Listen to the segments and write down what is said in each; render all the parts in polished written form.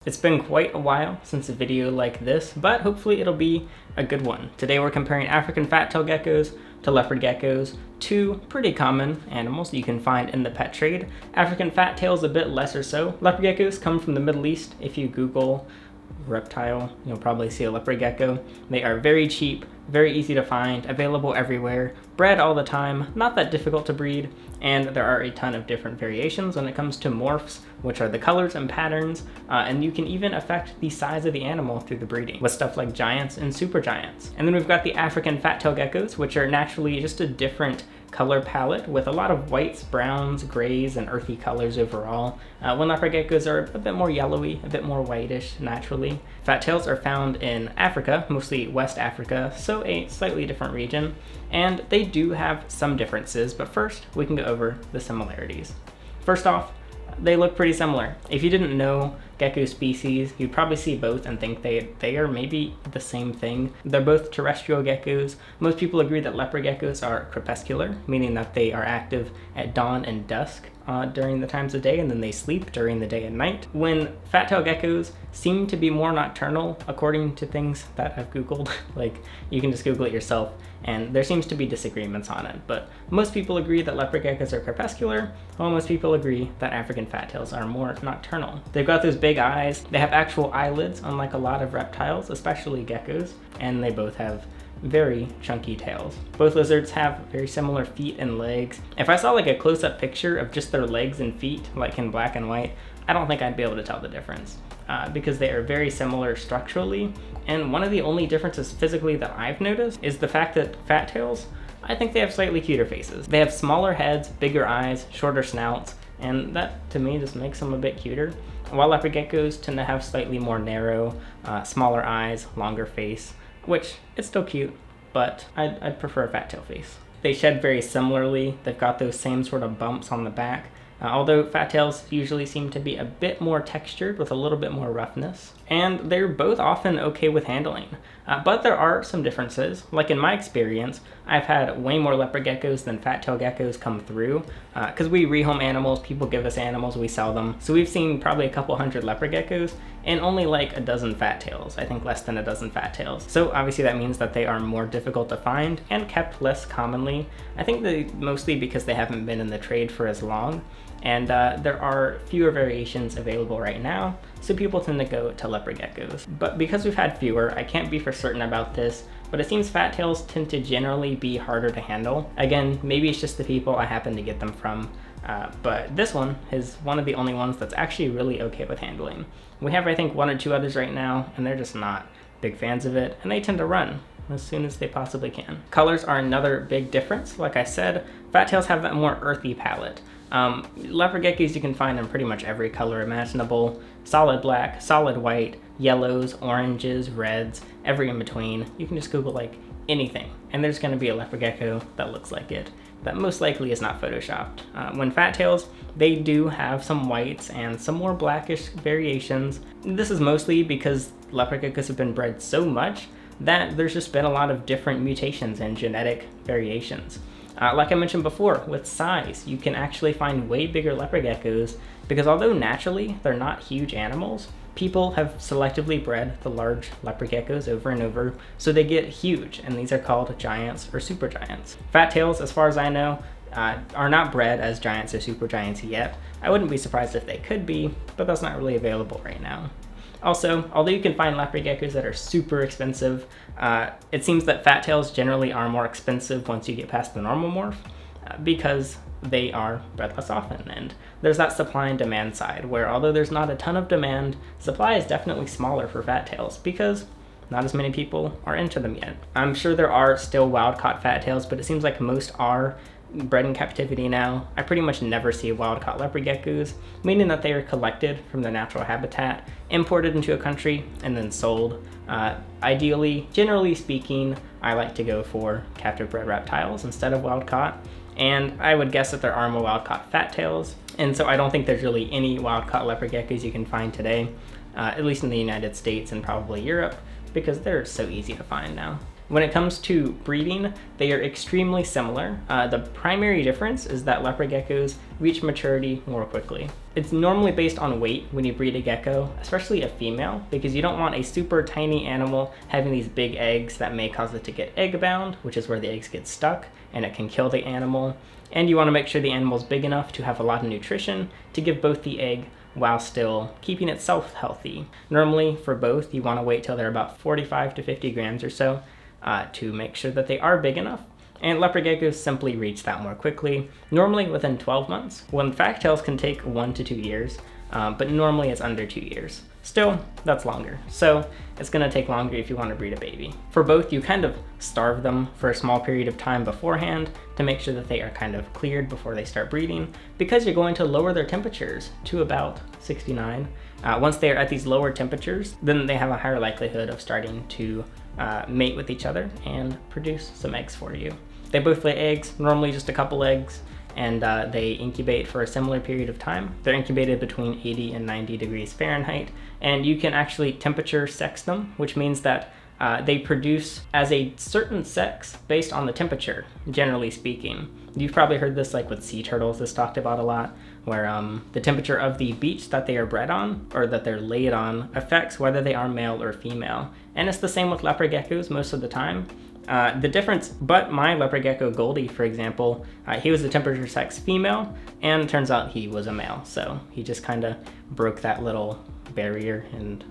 It's been quite a while since a video like this, but hopefully it'll be a good one. Today we're comparing African fat-tailed geckos to leopard geckos, two pretty common animals you can find in the pet trade. African fat-tails a bit less or so. Leopard geckos come from the Middle East. If you Google reptile, you'll probably see a leopard gecko. They are very cheap, very easy to find, available everywhere, bred all the time, not that difficult to breed, and there are a ton of different variations when it comes to morphs, which are the colors and patterns, and you can even affect the size of the animal through the breeding with stuff like giants and super giants. And then we've got the African fat-tailed geckos, which are naturally just a different color palette with a lot of whites, browns, grays, and earthy colors overall. When leopard geckos are a bit more yellowy, a bit more whitish naturally. Fat tails are found in Africa, mostly West Africa, so a slightly different region, and they do have some differences, but first we can go over the similarities. First off, they look pretty similar. If you didn't know gecko species, you'd probably see both and think they are maybe the same thing. They're both terrestrial geckos. Most people agree that leopard geckos are crepuscular, meaning that they are active at dawn and dusk during the times of day, and then they sleep during the day and night. When fat-tailed geckos seem to be more nocturnal, according to things that I've Googled. Like, you can just Google it yourself, and there seems to be disagreements on it. But most people agree that leopard geckos are crepuscular, while most people agree that African fat-tails are more nocturnal. They've got those big eyes. They have actual eyelids, unlike a lot of reptiles, especially geckos, and they both have very chunky tails. Both lizards have very similar feet and legs. If I saw like a close-up picture of just their legs and feet, like in black and white, I don't think I'd be able to tell the difference because they are very similar structurally. And one of the only differences physically that I've noticed is the fact that fat tails, I think they have slightly cuter faces. They have smaller heads, bigger eyes, shorter snouts, and that to me just makes them a bit cuter. While leopard geckos tend to have slightly more narrow, smaller eyes, longer face, which is still cute, but I'd prefer a fat tail face. They shed very similarly. They've got those same sort of bumps on the back, although fat tails usually seem to be a bit more textured with a little bit more roughness. And they're both often okay with handling, but there are some differences. Like in my experience, I've had way more leopard geckos than fat-tailed geckos come through, because we rehome animals, people give us animals, we sell them. So we've seen probably a couple hundred leopard geckos and only like a dozen fat tails, I think less than a dozen fat tails. So obviously that means that they are more difficult to find and kept less commonly. I think mostly because they haven't been in the trade for as long, and there are fewer variations available right now, so people tend to go to leopard geckos. But because we've had fewer, I can't be for certain about this, but it seems fat tails tend to generally be harder to handle. Again, maybe it's just the people I happen to get them from, but this one is one of the only ones that's actually really okay with handling. We have, I think, one or two others right now, and they're just not big fans of it, and they tend to run as soon as they possibly can. Colors are another big difference. Like I said, fat tails have that more earthy palette. Leopard geckos you can find in pretty much every color imaginable. Solid black, solid white, yellows, oranges, reds, every in between. You can just Google like anything, and there's going to be a leopard gecko that looks like it. That most likely is not photoshopped. When fat tails, they do have some whites and some more blackish variations. This is mostly because leopard geckos have been bred so much that there's just been a lot of different mutations and genetic variations. Like I mentioned before, with size, you can actually find way bigger leopard geckos because although naturally they're not huge animals, people have selectively bred the large leopard geckos over and over, so they get huge, and these are called giants or super giants. Fat tails, as far as I know, are not bred as giants or super giants yet. I wouldn't be surprised if they could be, but that's not really available right now. Also, although you can find leopard geckos that are super expensive, it seems that fat tails generally are more expensive once you get past the normal morph, because they are bred less often. And there's that supply and demand side, where although there's not a ton of demand, supply is definitely smaller for fat tails because not as many people are into them yet. I'm sure there are still wild-caught fat tails, but it seems like most are bred in captivity now. I pretty much never see wild-caught leopard geckos, meaning that they are collected from their natural habitat, imported into a country, and then sold. Ideally, generally speaking, I like to go for captive bred reptiles instead of wild-caught, and I would guess that there are more wild-caught fat tails, and so I don't think there's really any wild-caught leopard geckos you can find today, at least in the United States and probably Europe, because they're so easy to find now. When it comes to breeding, they are extremely similar. The primary difference is that leopard geckos reach maturity more quickly. It's normally based on weight when you breed a gecko, especially a female, because you don't want a super tiny animal having these big eggs that may cause it to get egg bound, which is where the eggs get stuck and it can kill the animal. And you want to make sure the animal is big enough to have a lot of nutrition to give both the egg while still keeping itself healthy. Normally for both, you want to wait till they're about 45 to 50 grams or so to make sure that they are big enough. And leopard geckos simply reach that more quickly, normally within 12 months, when fact-tails can take 1 to 2 years, but normally it's under 2 years. Still, that's longer, so it's going to take longer if you want to breed a baby. For both, you kind of starve them for a small period of time beforehand to make sure that they are kind of cleared before they start breeding, because you're going to lower their temperatures to about 69. Once they are at these lower temperatures, then they have a higher likelihood of starting to mate with each other and produce some eggs for you. They both lay eggs, normally just a couple eggs, and they incubate for a similar period of time. They're incubated between 80 and 90 degrees Fahrenheit, and you can actually temperature sex them, which means that they produce as a certain sex based on the temperature, generally speaking. You've probably heard this like with sea turtles, this talked about a lot, where the temperature of the beach that they are bred on, or that they're laid on, affects whether they are male or female. And it's the same with leopard geckos most of the time. The difference, but my leopard gecko Goldie, for example, he was a temperature sex female, and it turns out he was a male. So he just kind of broke that little barrier and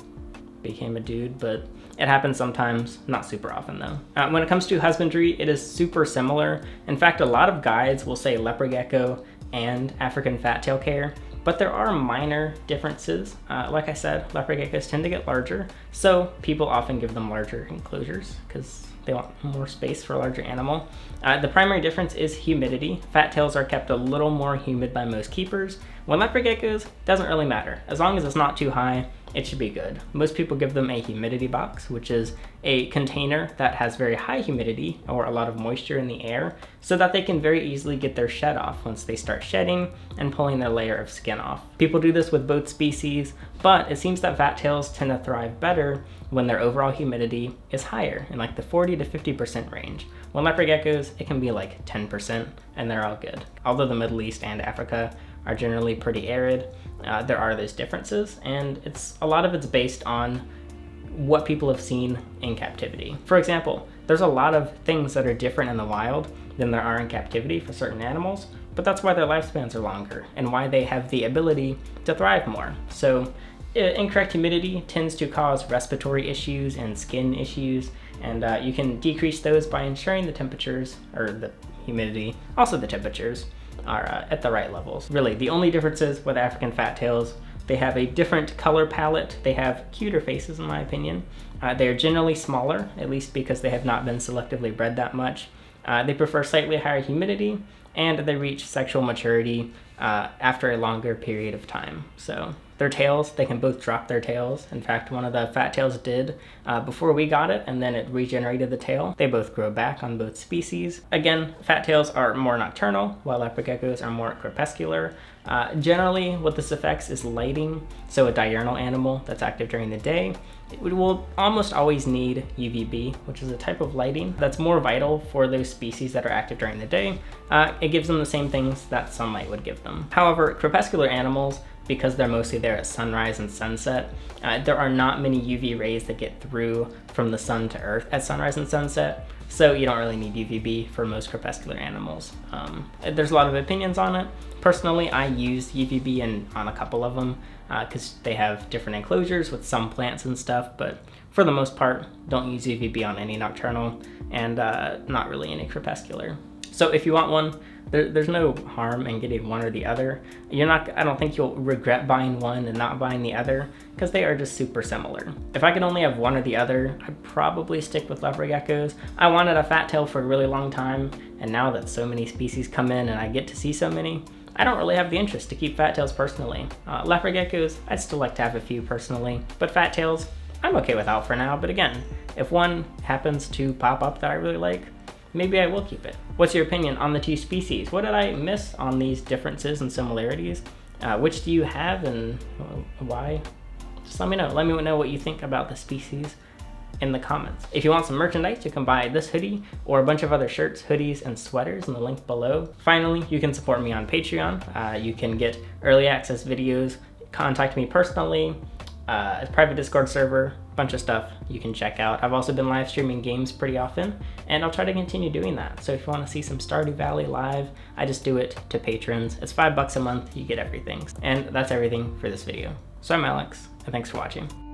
became a dude, but it happens sometimes, not super often though. When it comes to husbandry, it is super similar. In fact, a lot of guides will say leopard gecko and African fat tail care, but there are minor differences. Like I said, leopard geckos tend to get larger, so people often give them larger enclosures because they want more space for a larger animal. The primary difference is humidity. Fat tails are kept a little more humid by most keepers. When leopard geckos, doesn't really matter. As long as it's not too high, it should be good. Most people give them a humidity box, which is a container that has very high humidity or a lot of moisture in the air, so that they can very easily get their shed off once they start shedding and pulling their layer of skin off. People do this with both species, but it seems that fat tails tend to thrive better when their overall humidity is higher, in like the 40 to 50% range. When leopard geckos, it can be like 10%, and they're all good. Although the Middle East and Africa are generally pretty arid, there are those differences, and a lot of it's based on what people have seen in captivity. For example, there's a lot of things that are different in the wild than there are in captivity for certain animals, but that's why their lifespans are longer and why they have the ability to thrive more. So incorrect humidity tends to cause respiratory issues and skin issues, and you can decrease those by ensuring the temperatures, or the humidity, also the temperatures, are at the right levels. Really, the only differences with African fat tails, they have a different color palette, they have cuter faces in my opinion. They are generally smaller, at least because they have not been selectively bred that much. They prefer slightly higher humidity, and they reach sexual maturity after a longer period of time. So their tails, they can both drop their tails. In fact, one of the fat tails did before we got it, and then it regenerated the tail. They both grow back on both species. Again, fat tails are more nocturnal, while leopard geckos are more crepuscular. Generally, what this affects is lighting. So a diurnal animal that's active during the day, it will almost always need UVB, which is a type of lighting that's more vital for those species that are active during the day. It gives them the same things that sunlight would give them. However, crepuscular animals, because they're mostly there at sunrise and sunset, there are not many UV rays that get through from the sun to earth at sunrise and sunset, so you don't really need UVB for most crepuscular animals. There's a lot of opinions on it. Personally, I use UVB on a couple of them because they have different enclosures with some plants and stuff, but for the most part, don't use UVB on any nocturnal and not really any crepuscular. So if you want one, there's no harm in getting one or the other. I don't think you'll regret buying one and not buying the other, because they are just super similar. If I could only have one or the other, I'd probably stick with leopard geckos. I wanted a fat tail for a really long time, and now that so many species come in and I get to see so many, I don't really have the interest to keep fat tails personally. Leopard geckos, I'd still like to have a few personally, but fat tails, I'm okay without for now. But again, if one happens to pop up that I really like, maybe I will keep it. What's your opinion on the two species? What did I miss on these differences and similarities? Which do you have and why? Just let me know. Let me know what you think about the species. in the comments. If you want some merchandise, you can buy this hoodie or a bunch of other shirts, hoodies, and sweaters in the link below. Finally, you can support me on Patreon. You can get early access videos, contact me personally, a private Discord server, bunch of stuff you can check out. I've also been live streaming games pretty often, and I'll try to continue doing that. So if you want to see some Stardew Valley live, I just do it to patrons. It's $5 a month, you get everything. And that's everything for this video. So I'm Alex, and thanks for watching.